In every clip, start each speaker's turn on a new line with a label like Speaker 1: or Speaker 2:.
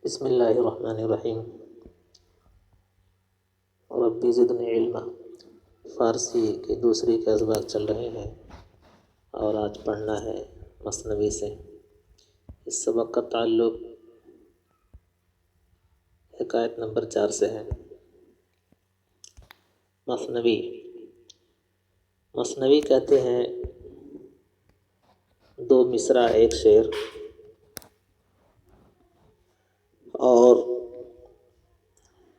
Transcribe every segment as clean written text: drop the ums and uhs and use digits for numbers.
Speaker 1: بسم اللہ الرحمن الرحیم۔ ربی زدنی علما، فارسی کے دوسری کے اسباق چل رہے ہیں اور آج پڑھنا ہے مثنوی سے۔ اس سبق کا تعلق حکایت نمبر 4 سے ہے۔ مثنوی مثنوی کہتے ہیں دو مصرع ایک شعر، اور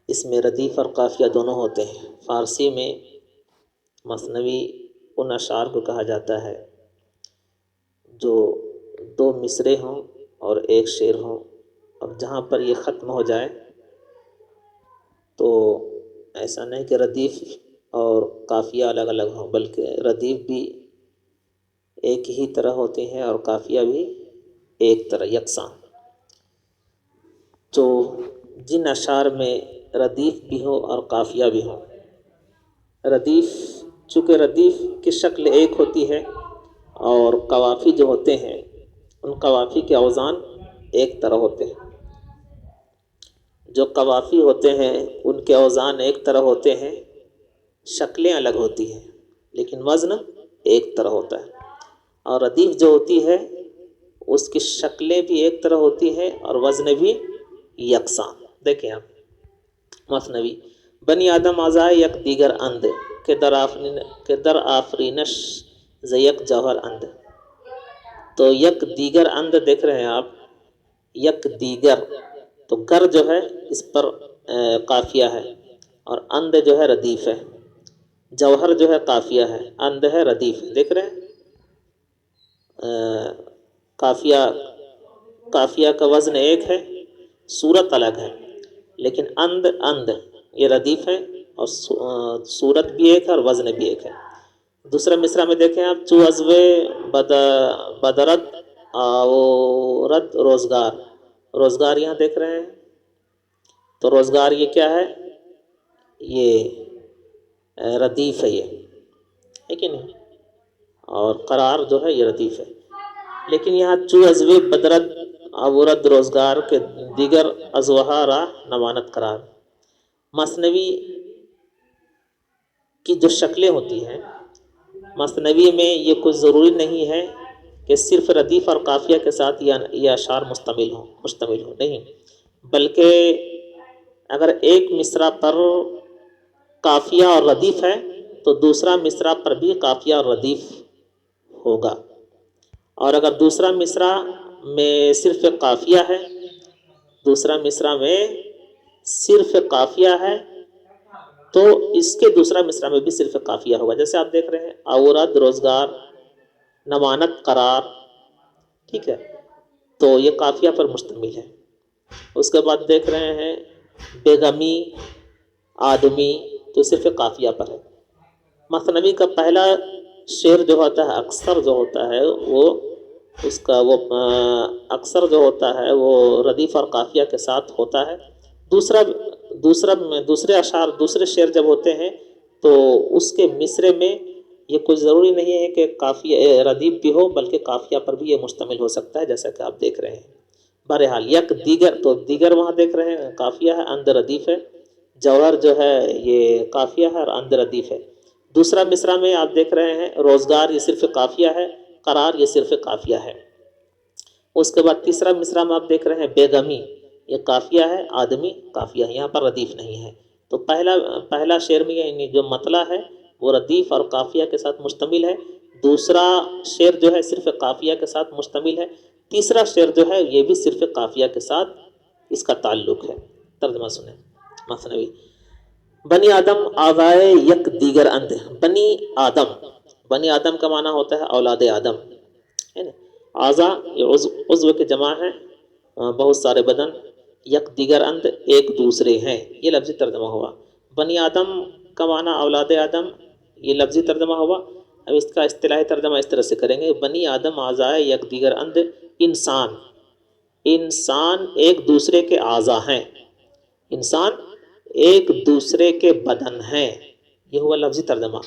Speaker 1: اس میں ردیف اور قافیہ دونوں ہوتے ہیں۔ فارسی میں مثنوی ان اشعار کو کہا جاتا ہے جو دو مصرعے ہوں اور ایک شعر ہوں، اب جہاں پر یہ ختم ہو جائے تو ایسا نہیں کہ ردیف اور قافیہ الگ الگ ہوں، بلکہ ردیف بھی ایک ہی طرح ہوتے ہیں اور قافیہ بھی ایک طرح یکساں۔ تو جن اشعار میں ردیف بھی ہو اور قافیہ بھی ہو، ردیف چونکہ ردیف کی شکل ایک ہوتی ہے اور قوافی جو ہوتے ہیں ان قوافی کے اوزان ایک طرح ہوتے ہیں۔ جو قوافی ہوتے ہیں ان کے اوزان ایک طرح ہوتے ہیں، شکلیں الگ ہوتی ہیں لیکن وزن ایک طرح ہوتا ہے۔ اور ردیف جو ہوتی ہے اس کی شکلیں بھی ایک طرح ہوتی ہیں اور وزن بھی یکساں۔ دیکھیں آپ مثنوی: بنی آدم آزائے یک دیگر اند، کہ در آفرینش ز یک جوہر اند۔ تو یک دیگر اند دیکھ رہے ہیں آپ، یک دیگر، تو گر جو ہے اس پر قافیہ ہے اور اند جو ہے ردیف ہے، جوہر جو ہے قافیہ ہے، اند ہے ردیف ہے۔ دیکھ رہے ہیں قافیہ کا وزن ایک ہے، صورت الگ ہے، لیکن اند یہ ردیف ہے اور صورت بھی ایک ہے اور وزن بھی ایک ہے۔ دوسرا مصرع میں دیکھیں آپ: چو عزو بدرد آورد روزگار۔ روزگار یہاں دیکھ رہے ہیں، تو روزگار یہ کیا ہے؟ یہ ردیف ہے، یہ ہے کہ نہیں؟ اور قرار جو ہے یہ ردیف ہے، لیکن یہاں چو عزو بدرد آورد روزگار کے دیگر ازوہا را نماند قرار۔ مثنوی کی جو شکلیں ہوتی ہیں، مثنوی میں یہ کچھ ضروری نہیں ہے کہ صرف ردیف اور قافیہ کے ساتھ یہ اشعار مشتمل ہو، نہیں، بلکہ اگر ایک مصرع پر قافیہ اور ردیف ہے تو دوسرا مصرع پر بھی قافیہ اور ردیف ہوگا، اور اگر دوسرا مصرع میں صرف قافیہ ہے، دوسرا مصرع میں صرف قافیہ ہے تو اس کے دوسرا مصرع میں بھی صرف قافیہ ہوگا۔ جیسے آپ دیکھ رہے ہیں اورد روزگار نماند قرار، ٹھیک ہے، تو یہ قافیہ پر مشتمل ہے۔ اس کے بعد دیکھ رہے ہیں بیگمی آدمی، تو صرف قافیہ پر ہے۔ مثنوی کا پہلا شعر جو ہوتا ہے اکثر جو ہوتا ہے وہ اس کا اکثر جو ہوتا ہے وہ ردیف اور قافیہ کے ساتھ ہوتا ہے۔ دوسرے اشعار، دوسرے شعر جب ہوتے ہیں تو اس کے مصرعے میں یہ کوئی ضروری نہیں ہے کہ قافیہ ردیف بھی ہو، بلکہ قافیہ پر بھی یہ مشتمل ہو سکتا ہے، جیسا کہ آپ دیکھ رہے ہیں۔ بہرحال یک دیگر، تو دیگر وہاں دیکھ رہے ہیں قافیہ ہے، اند ردیف ہے، جوہر جو ہے یہ قافیہ ہے اور اند ردیف ہے۔ دوسرا مصرع میں آپ دیکھ رہے ہیں روزگار، یہ صرف قافیہ ہے، قرار یہ صرف قافیہ ہے۔ اس کے بعد تیسرا مصرع میں آپ دیکھ رہے ہیں بیگمی، یہ قافیہ ہے، آدمی قافیہ ہے، یہاں پر ردیف نہیں ہے۔ تو پہلا شعر میں یعنی جو مطلع ہے وہ ردیف اور قافیہ کے ساتھ مشتمل ہے، دوسرا شعر جو ہے صرف قافیہ کے ساتھ مشتمل ہے، تیسرا شعر جو ہے یہ بھی صرف قافیہ کے ساتھ اس کا تعلق ہے۔ ترجمہ سنیں مثنوی: بنی آدم آزائے یک دیگر اند۔ بنی آدم کا معنی ہوتا ہے اولاد آدم، ہے نا؟ اعضا یہ عضو کے جمع ہے، بہت سارے بدن، یک دیگر اند ایک دوسرے ہیں، یہ لفظی ترجمہ ہوا۔ بنی آدم کا معنی اولاد آدم، یہ لفظی ترجمہ ہوا۔ اب اس کا اصطلاحی ترجمہ اس طرح سے کریں گے: بنی آدم اعضائے یک دیگر اند، انسان ایک دوسرے کے اعضا ہیں، انسان ایک دوسرے کے بدن ہیں، یہ ہوا لفظی ترجمہ۔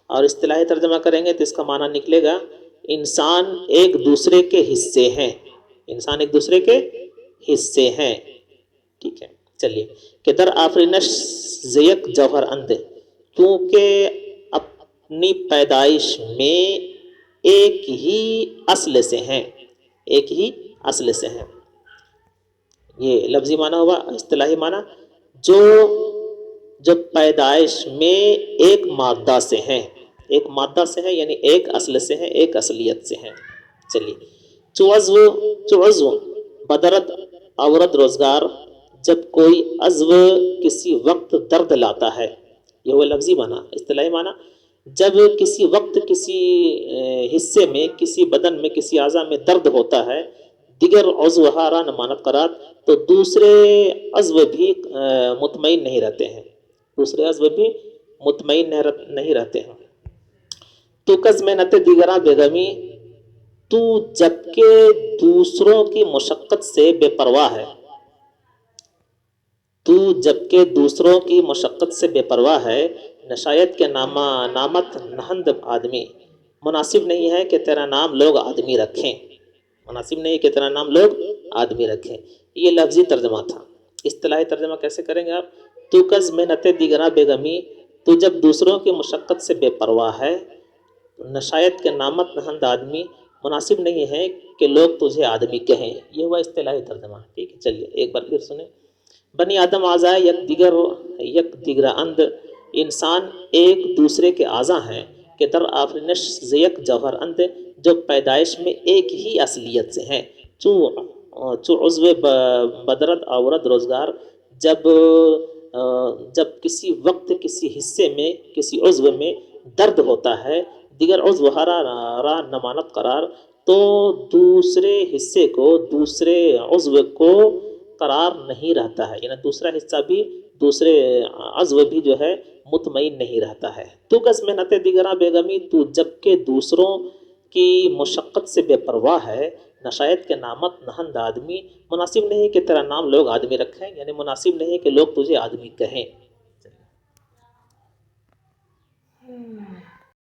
Speaker 1: اور اصطلاحی ترجمہ کریں گے تو اس کا معنی نکلے گا انسان ایک دوسرے کے حصے ہیں، انسان ایک دوسرے کے حصے ہیں، ٹھیک ہے چلیے کہ در آفرینش زیک جوہر اند، کیونکہ اپنی پیدائش میں ایک ہی اصل سے ہیں، ایک ہی اصل سے ہیں. یہ لفظی معنی ہوا. اصطلاحی معنی جو جب پیدائش میں ایک مادہ سے ہیں، ایک مادہ سے ہیں یعنی ایک اصل سے ہیں، ایک اصلیت سے ہیں. چلیے چو عضو بدرد عورت روزگار، جب کوئی عضو کسی وقت درد لاتا ہے. یہ وہ لفظی معنی. اصطلاحی معنی جب کسی وقت کسی حصے میں، کسی بدن میں، کسی اعضاء میں درد ہوتا ہے، دیگر عضو ہارا نمانت قرار، تو دوسرے عضو بھی مطمئن نہیں رہتے ہیں، دوسرے عضو بھی مطمئن نہیں رہتے ہیں. تو کز محنت دیگراں بیگمی، تو جبکہ دوسروں کی مشقت سے بے پرواہ ہے، تو جبکہ دوسروں کی مشقت سے بے پرواہ ہے، نشایت کے نامت نہند آدمی، مناسب نہیں ہے کہ تیرا نام لوگ آدمی رکھیں، مناسب نہیں ہے کہ تیرا نام لوگ آدمی رکھیں. یہ لفظی ترجمہ تھا. اصطلاحی ترجمہ کیسے کریں گے آپ؟ تو کز محنت دیگراں بیگمی، تو جب دوسروں کی مشقت سے بے پرواہ ہے، نشایت کے نامت نہند آدمی، مناسب نہیں ہے کہ لوگ تجھے آدمی کہیں. یہ ہوا اصطلاحی ترجمہ. ٹھیک ہے چلیے ایک بار پھر سنیں. بنی آدم اعضائے یک دیگر اند، انسان ایک دوسرے کے اعضا ہیں کہ در آفرینش زیک جوہر اند، جو پیدائش میں ایک ہی اصلیت سے ہیں. چو عضو بدرد عورت روزگار، جب کسی وقت کسی حصے میں، کسی عضو میں درد ہوتا ہے، دیگر عضو ہرا نمانت قرار، تو دوسرے حصے کو، دوسرے عضو کو قرار نہیں رہتا ہے، یعنی دوسرا حصہ بھی، دوسرے عضو بھی جو ہے مطمئن نہیں رہتا ہے. تو کس محنت دیگراں بیگمی، تو جبکہ دوسروں کی مشقت سے بے پرواہ ہے، نشایت کے نامت نہند آدمی، مناسب نہیں کہ تیرا نام لوگ آدمی رکھیں، یعنی مناسب نہیں کہ لوگ تجھے آدمی کہیں.